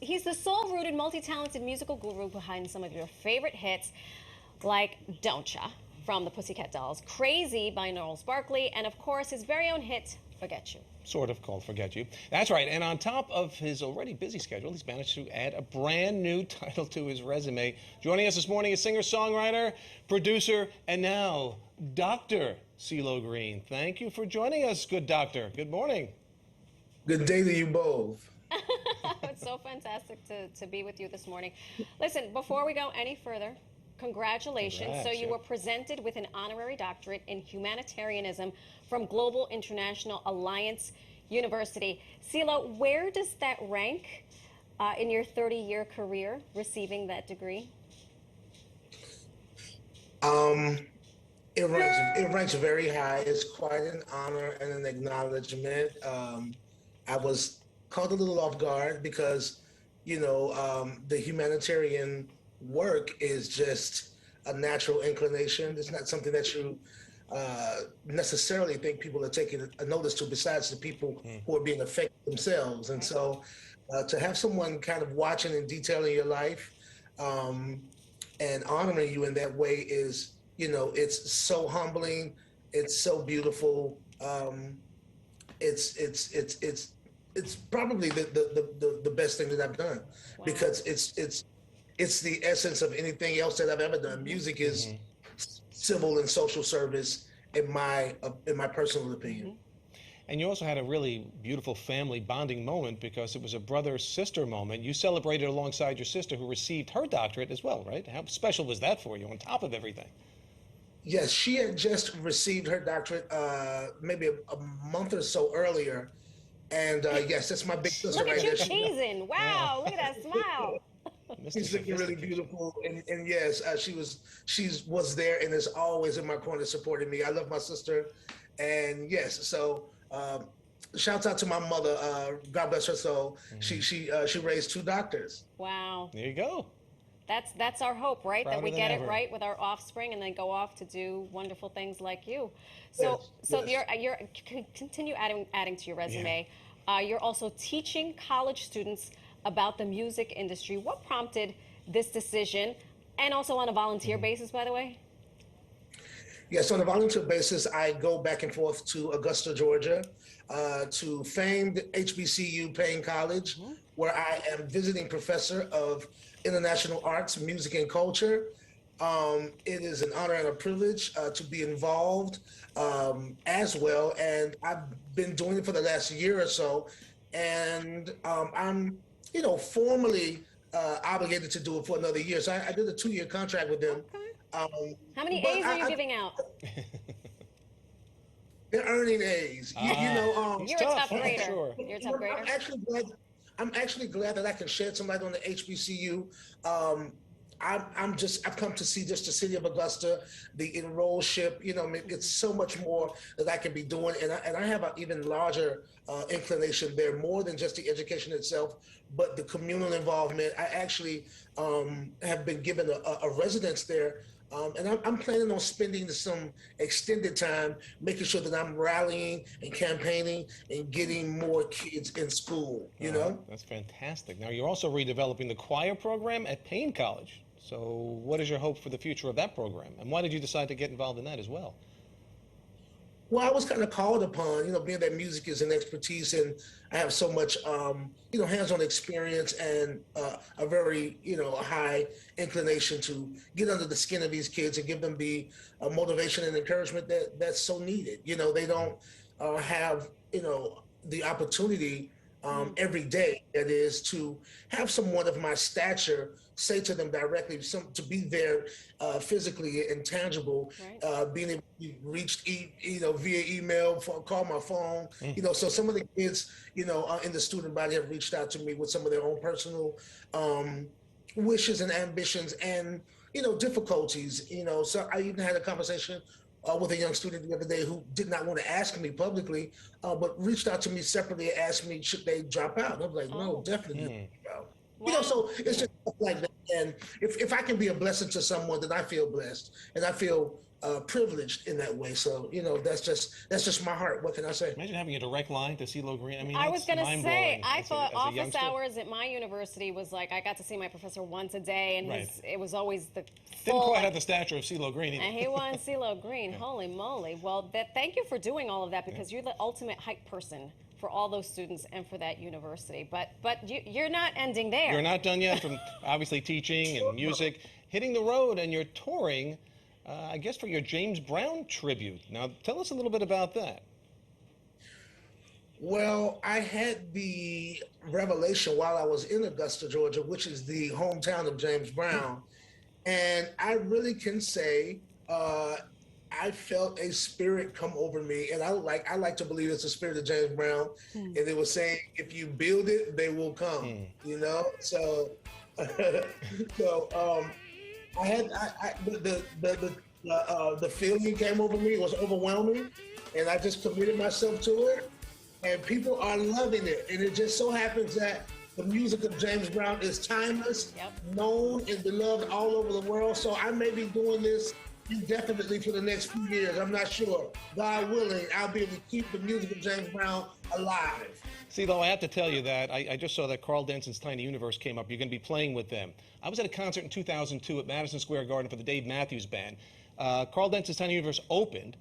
He's the soul-rooted, multi-talented musical guru behind some of your favorite hits, like Don't Ya from the Pussycat Dolls, Crazy by Gnarls Barkley, and of course his very own hit, Forget You. Sort of called Forget You. That's right. And on top of his already busy schedule, he's managed to add a brand new title to his resume. Joining us this morning is singer-songwriter, producer, and now Dr. CeeLo Green. Thank you for joining us, good doctor. Good morning. Good day to you both. It's so fantastic to be with you this morning. Listen, before we go any further, congratulations. Congrats, So you yeah. were presented with an honorary doctorate in humanitarianism from Global International Alliance University. CeeLo, where does that rank in your 30-year career receiving that degree? It ranks very high. It's quite an honor and an acknowledgement. I was caught a little off guard because, the humanitarian work is just a natural inclination. It's not something that you necessarily think people are taking a notice to, besides the people who are being affected themselves. And so to have someone kind of watching and detailing your life and honoring you in that way is, it's so humbling. It's so beautiful. It's probably the best thing that I've done. Wow. Because it's the essence of anything else that I've ever done. Music is civil and social service, in my personal opinion. And you also had a really beautiful family bonding moment because it was a brother-sister moment. You celebrated alongside your sister who received her doctorate as well, right? How special was that for you on top of everything? Yes, she had just received her doctorate maybe a month or so earlier. And yes, that's my big sister Look right at you there. cheesing. Wow, look at that smile. She's looking really beautiful, and yes, she was there and is always in my corner supporting me. I love my sister, and yes, so shouts out to my mother. God bless her soul. She raised two doctors. Wow. There you go. That's our hope, right? That we Prouder get than it ever. right with our offspring and then go off to do wonderful things like you. So Yes. you're continue adding to your resume. You're also teaching college students about the music industry. What prompted this decision? And also on a volunteer basis, by the way? Yes, on a volunteer basis, I go back and forth to Augusta, Georgia, to famed HBCU Payne College, where I am visiting professor of international arts, music, and culture. It is an honor and a privilege to be involved as well, and I've been doing it for the last year or so, and I'm, formally obligated to do it for another year. So I did a 2-year contract with them. Okay. Um, How many but A's are you giving out? They're earning A's. You're a top tough, grader. sure. You're a top grader. I'm actually glad that I can shed some light on the HBCU. I've come to see just the city of Augusta, the enrollship. It's so much more that I can be doing, and I have an even larger inclination there, more than just the education itself, but the communal involvement. I actually have been given a residence there. And I'm planning on spending some extended time making sure that I'm rallying and campaigning and getting more kids in school, That's fantastic. Now, you're also redeveloping the choir program at Payne College. So what is your hope for the future of that program? And why did you decide to get involved in that as well? Well, I was kind of called upon, being that music is an expertise and I have so much, hands-on experience and a very, high inclination to get under the skin of these kids and give them the motivation and encouragement that's so needed. They don't have, the opportunity every day, that is, to have someone of my stature say to them directly, to be there physically and tangible, being able to be reached, via email, call my phone, so some of the kids, in the student body have reached out to me with some of their own personal wishes and ambitions and, difficulties, so I even had a conversation with a young student the other day who did not want to ask me publicly, but reached out to me separately and asked me, should they drop out? And I was like, no, definitely drop out. Wow. So it's just stuff like that. And if I can be a blessing to someone, then I feel blessed. And I feel privileged in that way. So, that's just my heart. What can I say? Imagine having a direct line to CeeLo Green. I mean, I was going to say, I thought as a office youngster. hours at my university was like, I got to see my professor once a day, and Right. it was always the Didn't full. quite have the stature of CeeLo Green either. And he won CeeLo Green. Holy moly. Well, thank you for doing all of that, because you're the ultimate hype person for all those students and for that university. But you're not ending there. You're not done yet from obviously teaching and music, hitting the road, and you're touring, I guess, for your James Brown tribute. Now, tell us a little bit about that. Well, I had the revelation while I was in Augusta, Georgia, which is the hometown of James Brown. And I really can say I felt a spirit come over me. And I like to believe it's the spirit of James Brown. And it was saying, if you build it, they will come, So, I had the feeling came over me. It was overwhelming. And I just committed myself to it. And people are loving it. And it just so happens that the music of James Brown is timeless, known and beloved all over the world. So I may be doing this indefinitely for the next few years. I'm not sure. God willing, I'll be able to keep the music of James Brown alive. CeeLo, I have to tell you that I just saw that Carl Denson's Tiny Universe came up. You're going to be playing with them. I was at a concert in 2002 at Madison Square Garden for the Dave Matthews Band. Carl Denson's Tiny Universe opened.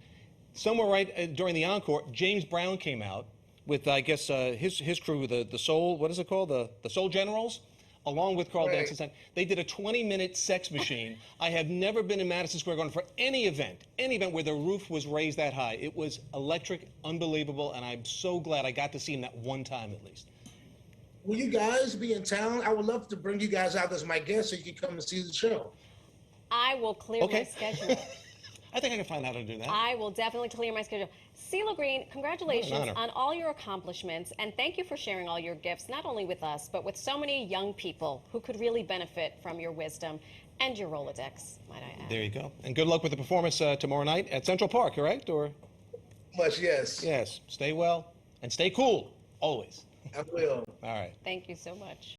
Somewhere right during the encore, James Brown came out with, I guess, his crew, the Soul, what is it called? The Soul Generals, along with Carl Denson. They did a 20-minute sex machine. I have never been in Madison Square Garden for any event where the roof was raised that high. It was electric, unbelievable, and I'm so glad I got to see him that one time at least. Will you guys be in town? I would love to bring you guys out as my guests so you can come and see the show. I will clear my schedule. I think I can find out how to do that. I will definitely clear my schedule. CeeLo Green, congratulations on all your accomplishments, and thank you for sharing all your gifts, not only with us, but with so many young people who could really benefit from your wisdom and your Rolodex, might I add. There you go. And good luck with the performance tomorrow night at Central Park, correct? Or? Much, yes. Yes. Stay well and stay cool, always. I will. All right. Thank you so much.